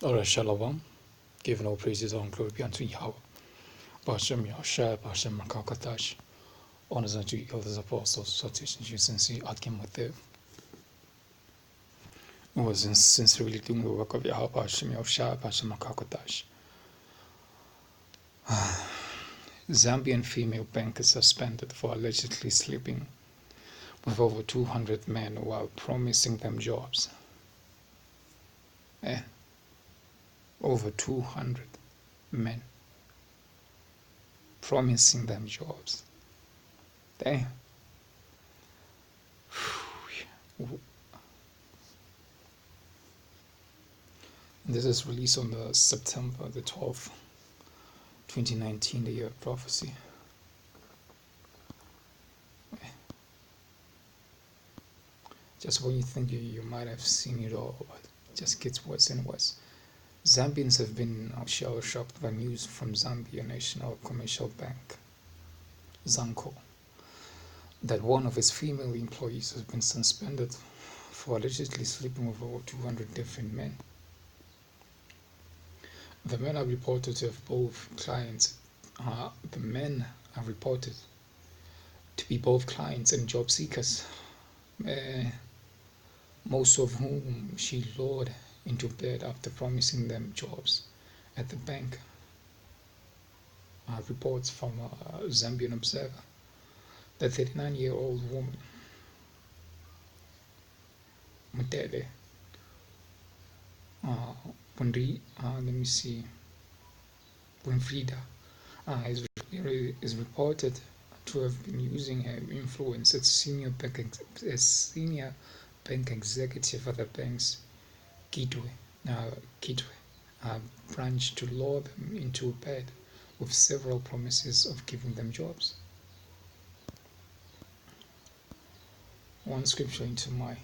Alright, Shalom. Giving all praises and glory be unto Yahweh. Bashem Yahshua, Bashem Makakatash. Honors unto you, elders, apostles, salutations, you sincere, I came with them. Who was sincerely doing the work of Yahweh, Bashem Yahshua, Bashem Makakatash. Zambian female banker suspended for allegedly sleeping with over 200 men while promising them jobs. Over 200 men promising them jobs. Damn. This is released on the September the 12th, 2019, the year of prophecy. Just when you think you might have seen it all, but it just gets worse and worse. Zambians have been shell-shocked by news from Zambia National Commercial Bank, ZANCO, that one of its female employees has been suspended for allegedly sleeping with over 200 different men. The men are reported to have both clients. The men are reported to be both clients and job seekers, most of whom she lured into bed after promising them jobs at the bank. Reports from a Zambian Observer. The 39-year-old woman, Mutele, Winfrida, is reported to have been using her influence as senior bank executive at the bank's Kitwe branch to lure them into bed with several promises of giving them jobs. One scripture into mind.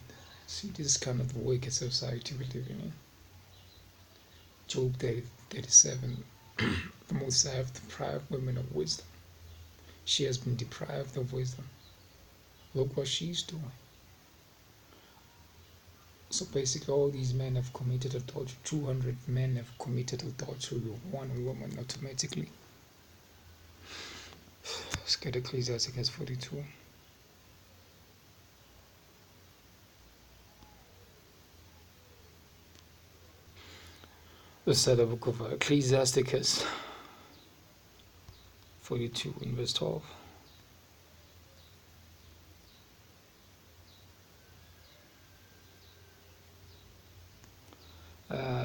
See, this is kind of the wicked society we're living in. Job 37. The Most High have deprived women of wisdom. She has been deprived of wisdom. Look what she's doing. So basically all these men have committed adultery. 200 men have committed adultery with one woman automatically. Let's get Ecclesiastes 42. Let's start the book of Ecclesiastes 42 in verse 12.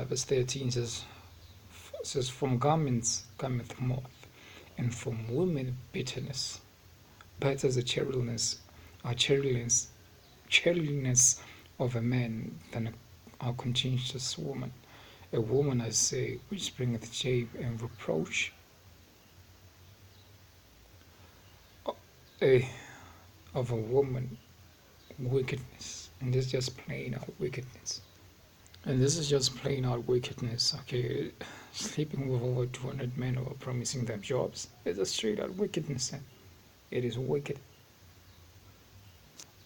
Verse 13 says, from garments cometh moth, and from women bitterness. Better is the churliness of a man than a contentious woman. A woman, I say, which bringeth shame and reproach. Of a woman, wickedness. And this is just plain out wickedness. Okay, sleeping with over 200 men or promising them jobs is a straight out wickedness. It is wicked.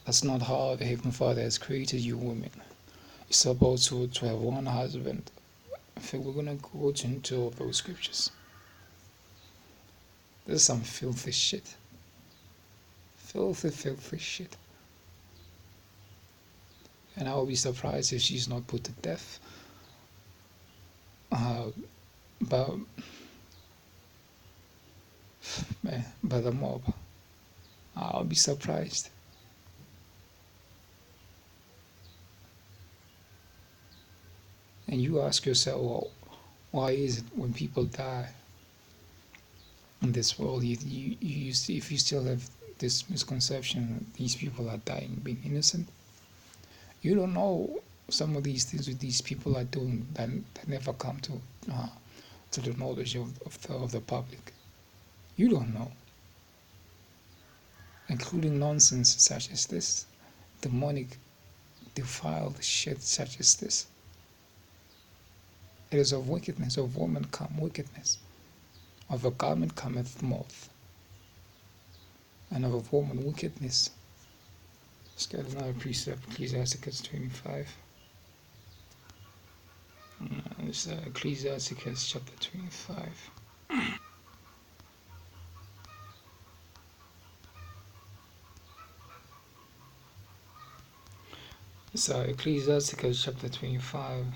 That's not how the Heavenly Father has created you women. You're supposed to have one husband. I think we're going to go into all those scriptures. This is some filthy shit. Filthy shit. And I will be surprised if she's not put to death by the mob. I'll be surprised. And you ask yourself, well, why is it when people die in this world, you see, if you still have this misconception that these people are dying being innocent? You don't know some of these things that these people are doing that never come to the knowledge of the public. You don't know. Including nonsense such as this, demonic, defiled shit such as this. It is of wickedness, of woman come wickedness. Of a garment cometh moth, and of a woman wickedness. Let's get another precept, Ecclesiastes 25. It's Ecclesiasticus chapter 25. It's Ecclesiasticus chapter 25.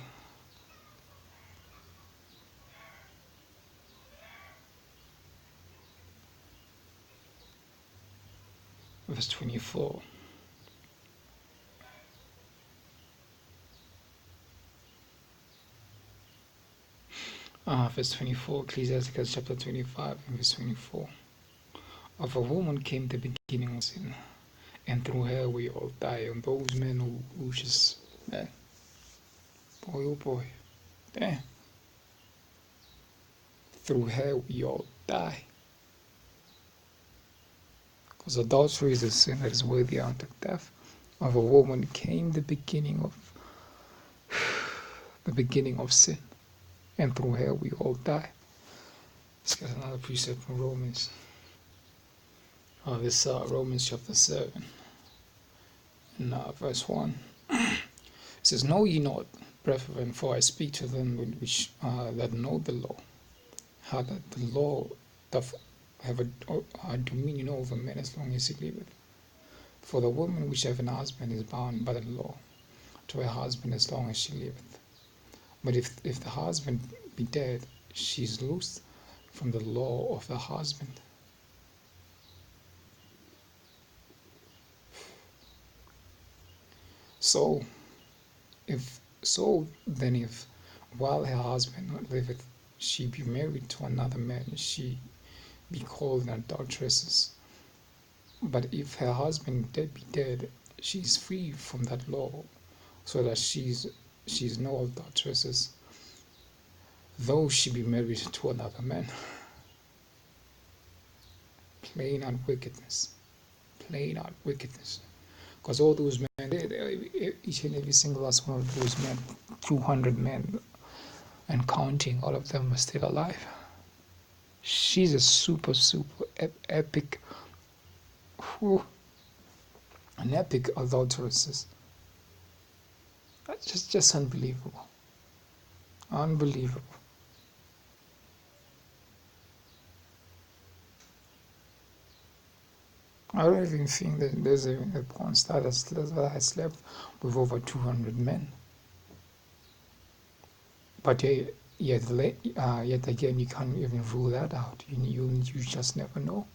Verse 24. Verse 24, Ecclesiasticus chapter 25 and verse 24. Of a woman came the beginning of sin, and through her we all die. And those men who just, man, boy oh boy, damn. Through her we all die. Because adultery is a sin that is worthy unto death. Of a woman came the beginning of sin, and through her we all die. Let's get another precept from Romans. This Romans chapter 7 and verse 1. It says, Know ye not, brethren, for I speak to them which that know the law, how that the law doth have a dominion over men as long as he liveth. For the woman which hath an husband is bound by the law to her husband as long as she liveth. But if the husband be dead, she is loosed from the law of the husband. So then if while her husband liveth she be married to another man, she be called an adulteress. But if her husband be dead, she is free from that law, so that she is no adulteress, though she be married to another man. Plain out wickedness. Plain out wickedness. Because all those men, each and every single last one of those men, 200 men and counting, all of them are still alive. She's a super epic, an epic adulteress. That's just unbelievable. Unbelievable. I don't even think that there's even a porn star that has slept with over 200 men. But yet again, you can't even rule that out. You just never know.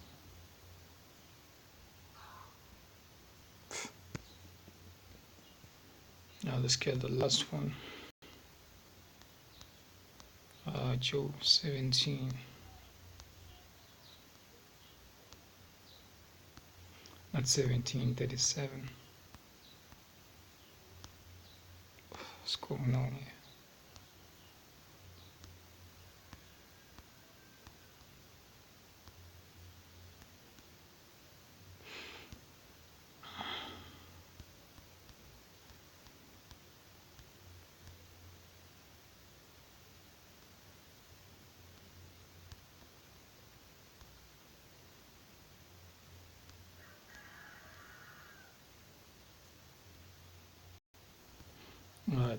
Now let's get the last one. Job 17. Not 17, 37. What's going on here? .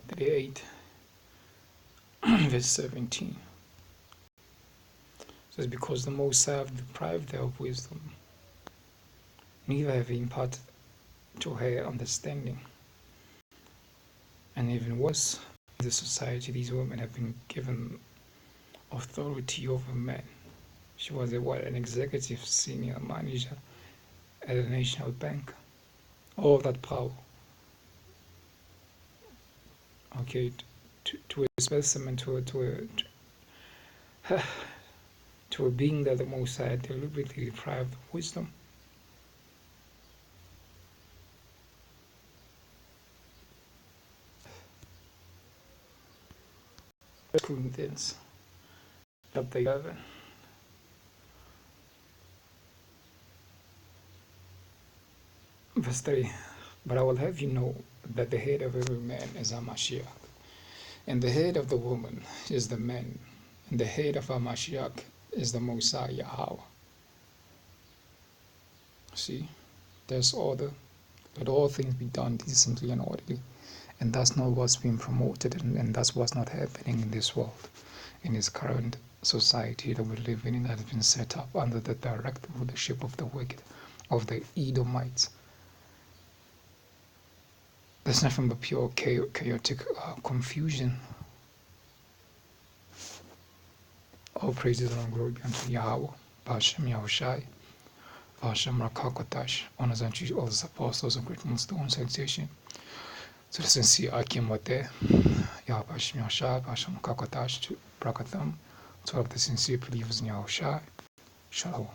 38 verse 17 says, because the Most High have deprived her of wisdom, neither have imparted to her understanding. And even worse, in the society, these women have been given authority over men. She was an executive senior manager at a national bank. All that power. Okay, to a specimen, to a being that the Most High deliberately deprived of wisdom. Corinthians chapter 11. Verse 3. But I will have you know that the head of every man is a Mashiach, and the head of the woman is the man, and the head of a Mashiach is the Most High Yahweh. See, there's order. Let all things be done decently and orderly. And that's not what's being promoted, and that's what's not happening in this world, in this current society that we're living in, that has been set up under the direct rulership of the wicked, of the Edomites. There's nothing but pure chaotic confusion. All praises and glory be unto Yahweh, Ba'ashem Yahushai, Ba'ashem Rakakotash, honors unto all the apostles and great ones, the own salutation. So the sincere Akim Wate, Yahweh Ba'ashem Yahushai, Ba'ashem Rakakotash, to Brakatham, to all of the sincere believers in Yahushai. Shalom.